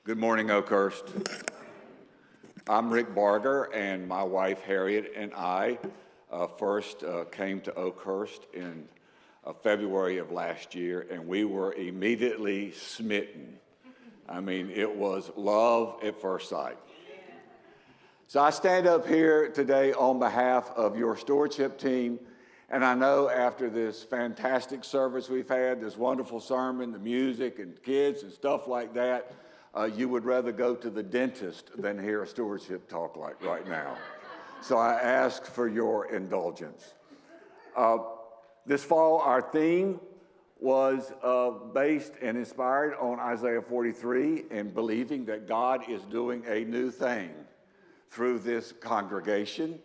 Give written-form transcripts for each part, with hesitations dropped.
Good morning, Oakhurst. I'm Rick Barger, and my wife Harriet and I first came to Oakhurst in February of last year, and we were immediately smitten. I mean, it was love at first sight. So I stand up here today on behalf of your stewardship team, and I know after this fantastic service we've had, this wonderful sermon, the music and kids and stuff like that, you would rather go to the dentist than hear a stewardship talk like right now. So I ask for your indulgence. This fall, our theme was based and inspired on Isaiah 43 and believing that God is doing a new thing through this congregation,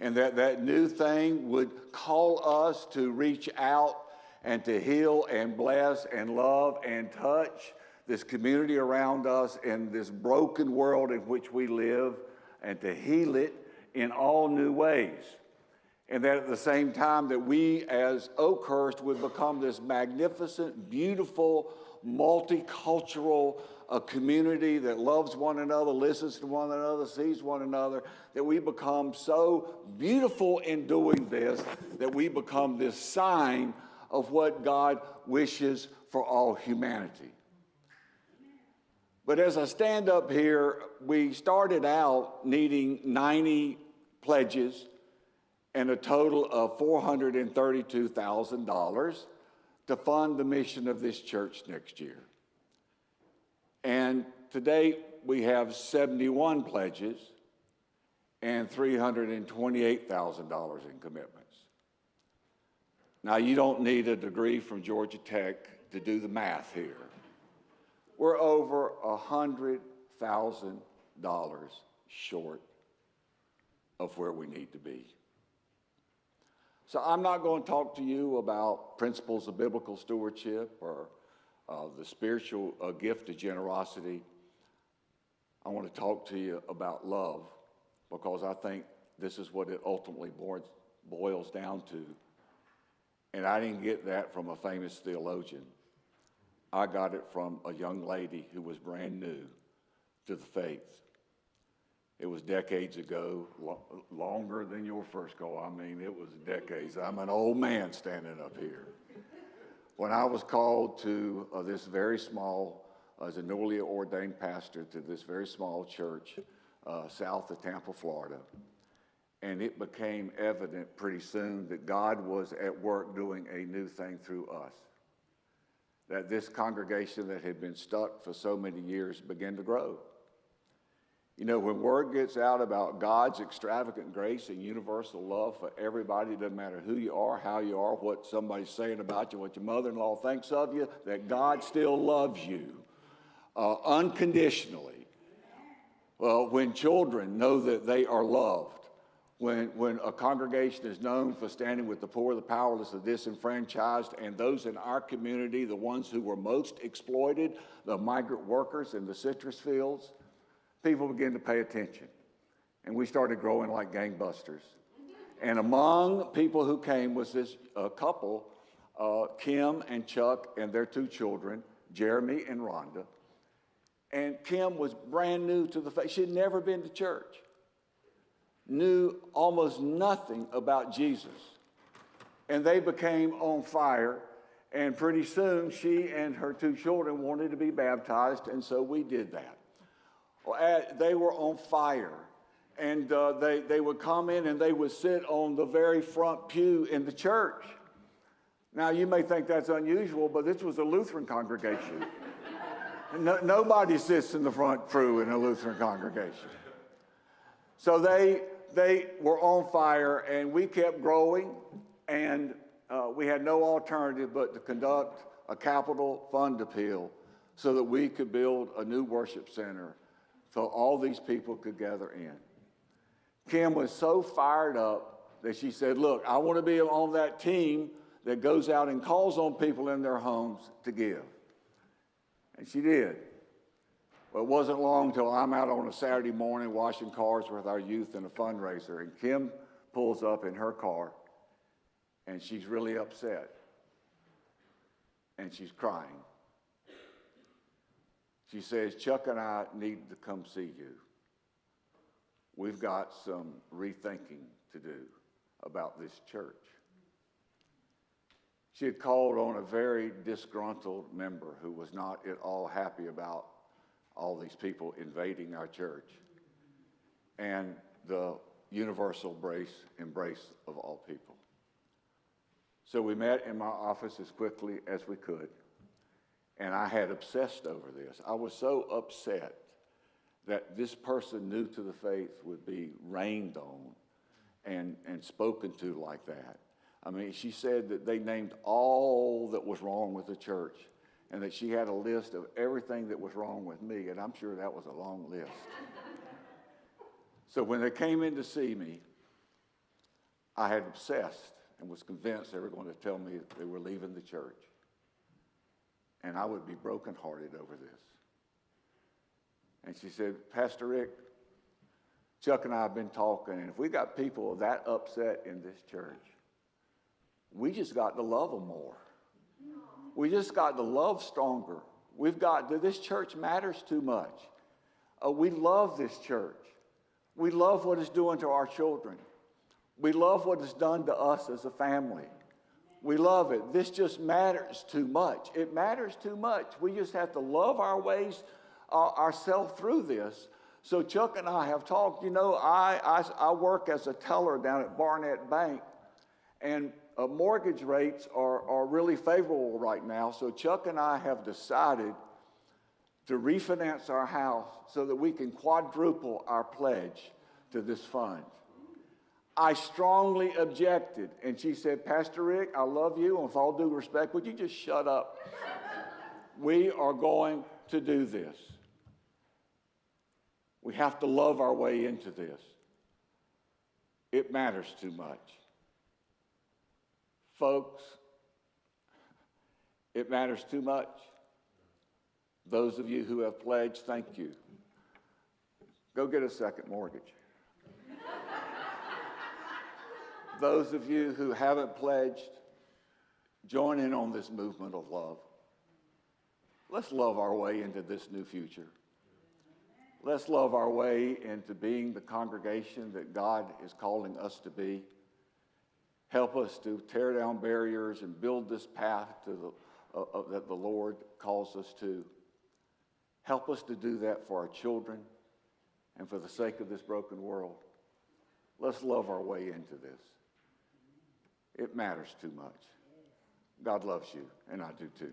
and that new thing would call us to reach out and to heal and bless and love and touch this community around us and this broken world in which we live, and to heal it in all new ways. And that at the same time that we as Oakhurst would become this magnificent, beautiful, multicultural community that loves one another, listens to one another, sees one another, that we become so beautiful in doing this, that we become this sign of what God wishes for all humanity. But as I stand up here, we started out needing 90 pledges and a total of $432,000 to fund the mission of this church next year. And today we have 71 pledges and $328,000 in commitments. Now, you don't need a degree from Georgia Tech to do the math here. We're over $100,000 short of where we need to be. So I'm not going to talk to you about principles of biblical stewardship or the spiritual gift of generosity. I want to talk to you about love, because I think this is what it ultimately boils down to. And I didn't get that from a famous theologian. I got it from a young lady who was brand new to the faith. It was decades ago, longer than your first go. I mean, it was decades. I'm an old man standing up here. When I was called to this very small, as a newly ordained pastor, to this very small church south of Tampa, Florida, and it became evident pretty soon that God was at work doing a new thing through us. That this congregation that had been stuck for so many years began to grow. You know, when word gets out about God's extravagant grace and universal love for everybody, it doesn't matter who you are, how you are, what somebody's saying about you, what your mother-in-law thinks of you, that God still loves you unconditionally. Well, when children know that they are loved, when a congregation is known for standing with the poor, the powerless, the disenfranchised, and those in our community, the ones who were most exploited, the migrant workers in the citrus fields, people began to pay attention. And we started growing like gangbusters. And among people who came was this couple, Kim and Chuck and their two children, Jeremy and Rhonda. And Kim was brand new to the faith. She had never been to church. Knew almost nothing about Jesus. And they became on fire, and pretty soon she and her two children wanted to be baptized, and so we did that. Well, they were on fire, and they would come in and they would sit on the very front pew in the church. Now, you may think that's unusual, but this was a Lutheran congregation. Nobody sits in the front pew in a Lutheran congregation. So they were on fire, and we kept growing, and we had no alternative but to conduct a capital fund appeal so that we could build a new worship center so all these people could gather in. Kim was so fired up that she said, look, I want to be on that team that goes out and calls on people in their homes to give. And she did. But it wasn't long till I'm out on a Saturday morning washing cars with our youth in a fundraiser, and Kim pulls up in her car, and she's really upset, and she's crying. She says, Chuck and I need to come see you. We've got some rethinking to do about this church. She had called on a very disgruntled member who was not at all happy about all these people invading our church and the universal embrace of all people. So we met in my office as quickly as we could, and I had obsessed over this. I was so upset that this person new to the faith would be rained on and spoken to like that. I mean, she said that they named all that was wrong with the church and that she had a list of everything that was wrong with me, and I'm sure that was a long list. So when they came in to see me, I had obsessed and was convinced they were going to tell me they were leaving the church. And I would be brokenhearted over this. And she said, Pastor Rick, Chuck and I have been talking, and if we got people that upset in this church, we just got to love them more. We just got to love stronger. This church matters too much. We love this church. We love what it's doing to our children. We love what it's done to us as a family. We love it. This just matters too much. It matters too much. We just have to love our ways, ourselves through this. So Chuck and I have talked. You know, I work as a teller down at Barnett Bank, and mortgage rates are really favorable right now. So Chuck and I have decided to refinance our house so that we can quadruple our pledge to this fund. I strongly objected, and she said, Pastor Rick, I love you, and with all due respect, would you just shut up? We are going to do this. We have to love our way into this. It matters too much. Folks, it matters too much. Those of you who have pledged, thank you. Go get a second mortgage. Those of you who haven't pledged, join in on this movement of love. Let's love our way into this new future. Let's love our way into being the congregation that God is calling us to be. Help us to tear down barriers and build this path that the Lord calls us to. Help us to do that for our children and for the sake of this broken world. Let's love our way into this. It matters too much. God loves you, and I do too.